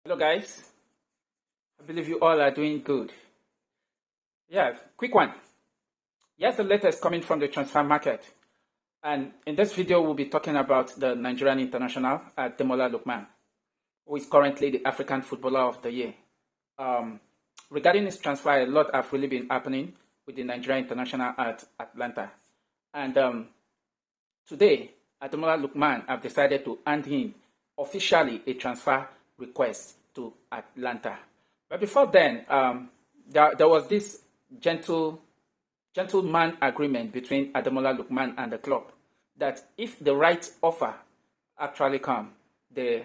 Hello guys, I believe you all are doing good. Yeah, quick one. Here's the latest coming from the transfer market. And in this video, we'll be talking about the Nigerian international, Ademola Lookman, who is currently the African Footballer of the Year. Regarding his transfer, a lot have really been happening with the Nigerian international at Atlanta. And today, Ademola Lookman have decided to hand in officially a transfer request to Atlanta. But before then, there was this gentleman agreement between Ademola Lookman and the club that if the right offer actually comes, they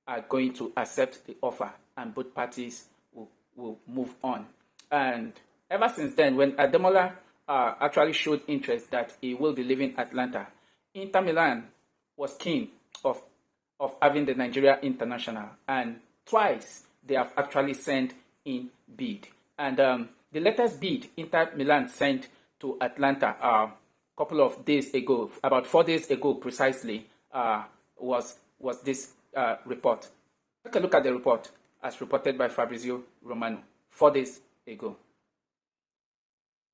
are going to accept the offer and both parties will move on. And ever since then, when Ademola actually showed interest that he will be leaving Atlanta, Inter Milan was keen of having the Nigeria international, and twice they have actually sent in bid. And the latest bid Inter Milan sent to Atlanta a couple of days ago, about 4 days ago precisely, was this report. Take a look at the report as reported by Fabrizio Romano 4 days ago.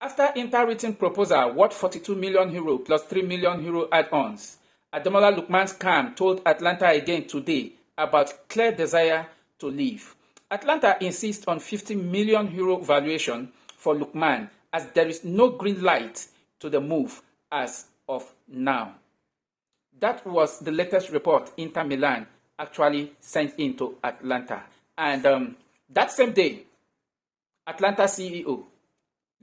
After Inter written proposal worth €42 million plus €3 million add-ons, Ademola Lookman's camp told Atlanta again today about clear desire to leave. Atlanta insists on €50 million valuation for Lookman as there is no green light to the move as of now. That was the latest report Inter Milan actually sent into Atlanta. And that same day, Atlanta CEO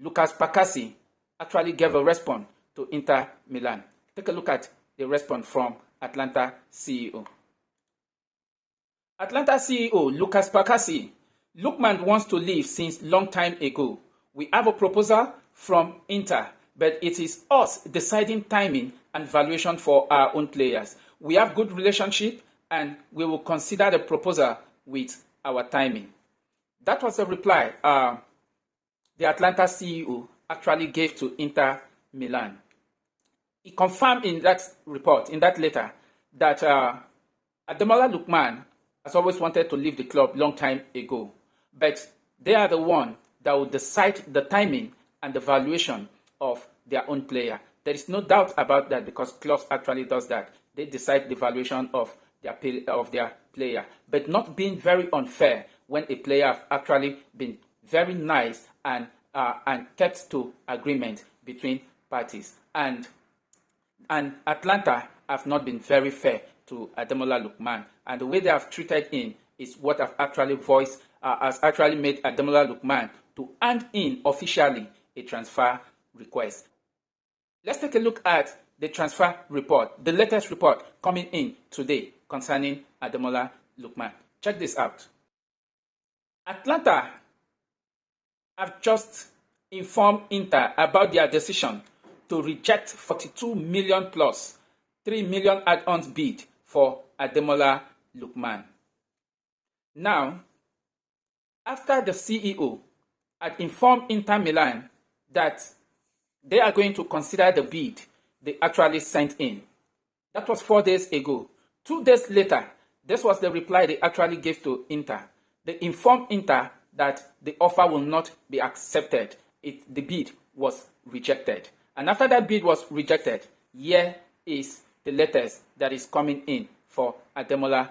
Lucas Pacassi actually gave a response to Inter Milan. Take a look at the response from Atlanta CEO. Atlanta CEO Lucas Pacassi: Lookman wants to leave since long time ago. We have a proposal from Inter, but it is us deciding timing and valuation for our own players. We have good relationship and we will consider the proposal with our timing. That was the reply the Atlanta CEO actually gave to Inter Milan. He confirmed in that report, in that letter, that Ademola Lookman has always wanted to leave the club long time ago, but they are the one that will decide the timing and the valuation of their own player. There is no doubt about that because clubs actually does that. They decide the valuation of their player, but not being very unfair when a player has actually been very nice and kept to agreement between parties. And Atlanta have not been very fair to Ademola Lookman, and the way they have treated him is what has actually made Ademola Lookman to hand in officially a transfer request. Let's take a look at the transfer report, the latest report coming in today concerning Ademola Lookman. Check this out. Atlanta have just informed Inter about their decision to reject 42 million plus 3 million add-ons bid for Ademola Lookman. Now, after the CEO had informed Inter Milan that they are going to consider the bid they actually sent in, that was 4 days ago. 2 days later, this was the reply they actually gave to Inter. They informed Inter that the offer will not be accepted. The bid was rejected. And after that bid was rejected, here is the latest that is coming in from Ademola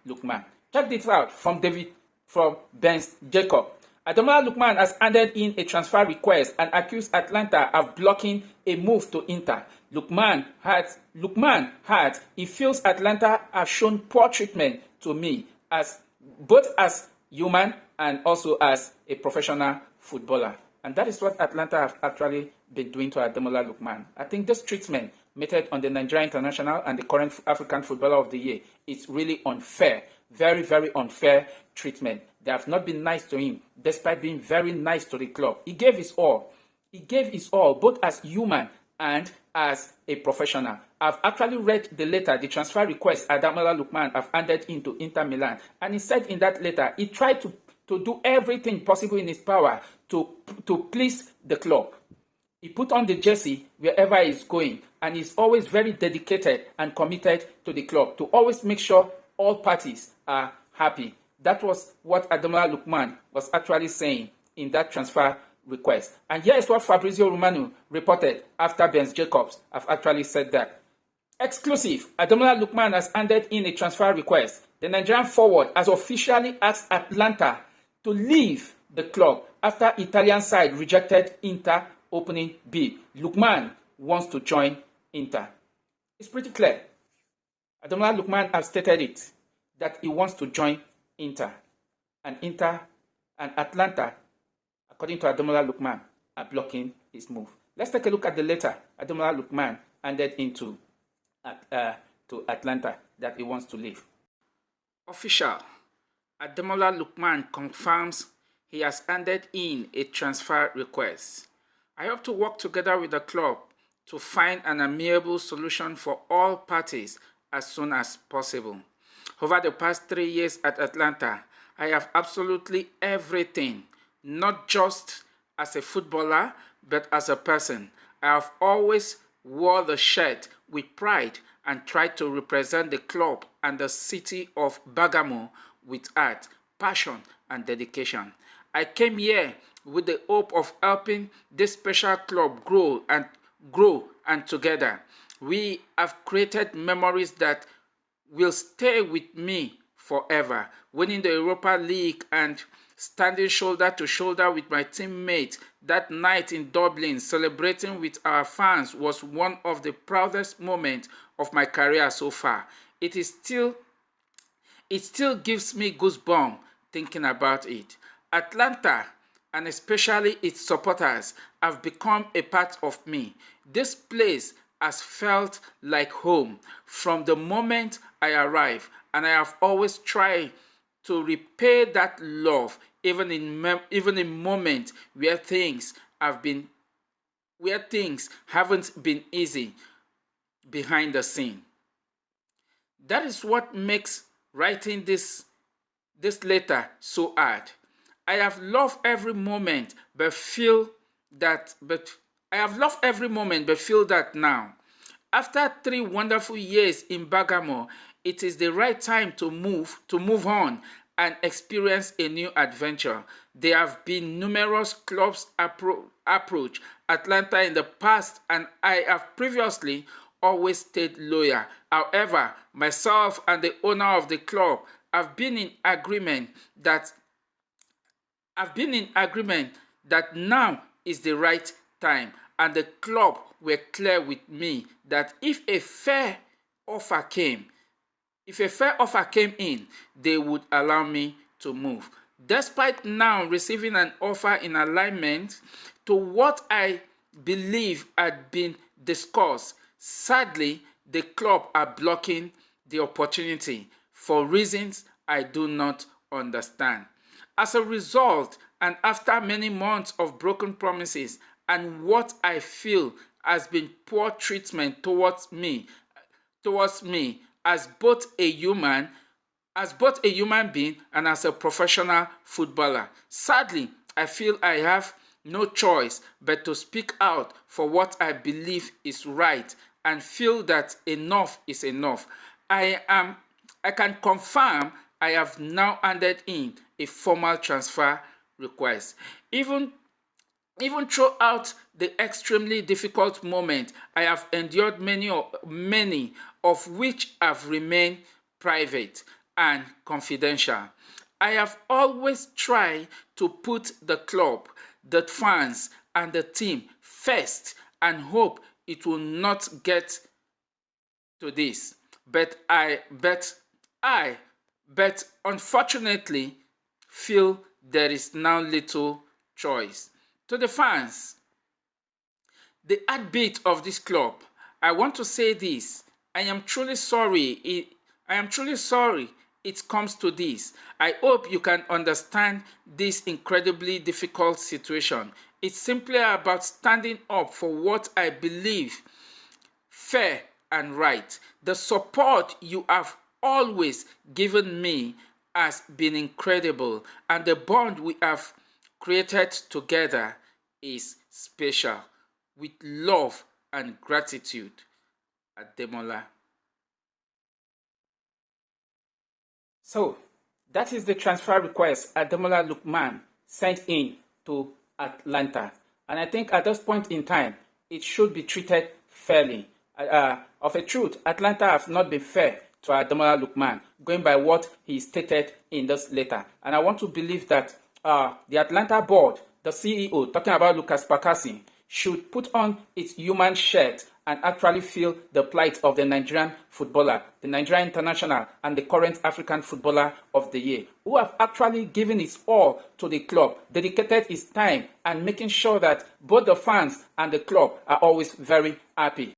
Lookman. Check this out from Benz Jacob. Ademola Lookman has handed in a transfer request and accused Atlanta of blocking a move to Inter. Lookman had he feels Atlanta have shown poor treatment to me both as human and also as a professional footballer. And that is what Atlanta have actually been doing to Ademola Lookman. I think this treatment meted on the Nigerian international and the current African Footballer of the Year is really unfair. Very, very unfair treatment. They have not been nice to him, despite being very nice to the club. He gave his all. He gave his all, both as human and as a professional. I've actually read the letter, the transfer request Ademola Lookman have handed into Inter Milan. And he said in that letter, he tried to do everything possible in his power to please the club. He put on the jersey wherever he's going, and he's always very dedicated and committed to the club to always make sure all parties are happy. That was what Ademola Lookman was actually saying in that transfer request. And here is what Fabrizio Romano reported after Ben Jacobs have actually said that. Exclusive, Ademola Lookman has handed in a transfer request. The Nigerian forward has officially asked Atlanta to leave the club after Italian side rejected Inter opening bid. Lookman wants to join Inter. It's pretty clear. Ademola Lookman has stated it, that he wants to join Inter. And Inter and Atlanta, according to Ademola Lookman, are blocking his move. Let's take a look at the letter Ademola Lookman handed into to Atlanta that he wants to leave. Official. Ademola Lookman confirms he has handed in a transfer request. I hope to work together with the club to find an amiable solution for all parties as soon as possible. Over the past 3 years at Atlanta, I have absolutely everything, not just as a footballer, but as a person. I have always wore the shirt with pride and tried to represent the club and the city of Bergamo with art, passion, and dedication. I came here with the hope of helping this special club grow and together we have created memories that will stay with me forever. Winning the Europa League and standing shoulder to shoulder with my teammates that night in Dublin, celebrating with our fans, was one of the proudest moments of my career so far. It still gives me goosebumps thinking about it. Atlanta, and especially its supporters, have become a part of me. This place has felt like home from the moment I arrived, and I have always tried to repay that love, even in moments where things haven't been easy behind the scene. That is what makes writing this letter so hard. I have loved every moment, but feel that now. After 3 wonderful years in Bergamo, it is the right time to move on and experience a new adventure. There have been numerous clubs approach Atlanta in the past, and I have previously always stayed loyal. However, myself and the owner of the club have been in agreement that now is the right time, and the club were clear with me that if a fair offer came in, they would allow me to move. Despite now receiving an offer in alignment to what I believe had been discussed, sadly, the club are blocking the opportunity for reasons I do not understand. As a result, and after many months of broken promises and what I feel has been poor treatment towards me as both a human being and as a professional footballer, sadly, I feel I have no choice but to speak out for what I believe is right and feel that enough is enough. I can confirm I have now handed in a formal transfer request. Even throughout the extremely difficult moment I have endured, many of which have remained private and confidential, I have always tried to put the club, the fans, and the team first and hope it will not get to this. But unfortunately feel there is now little choice. To the fans, the heartbeat of this club, I want to say this. I am truly sorry it comes to this. I hope you can understand this incredibly difficult situation. It's simply about standing up for what I believe fair and right. The support you have always given me has been incredible, and the bond we have created together is special. With love and gratitude, Ademola. So, That is the transfer request Ademola Lookman sent in to Atlanta. And I think at this point in time, it should be treated fairly. Of a truth, Atlanta have not been fair to Ademola Lookman, going by what he stated in this letter. And I want to believe that the Atlanta board, the CEO, talking about Lucas Perkassi, should put on its human shirt and actually feel the plight of the Nigerian footballer, the Nigerian international, and the current African footballer of the year, who have actually given his all to the club, dedicated his time, and making sure that both the fans and the club are always very happy.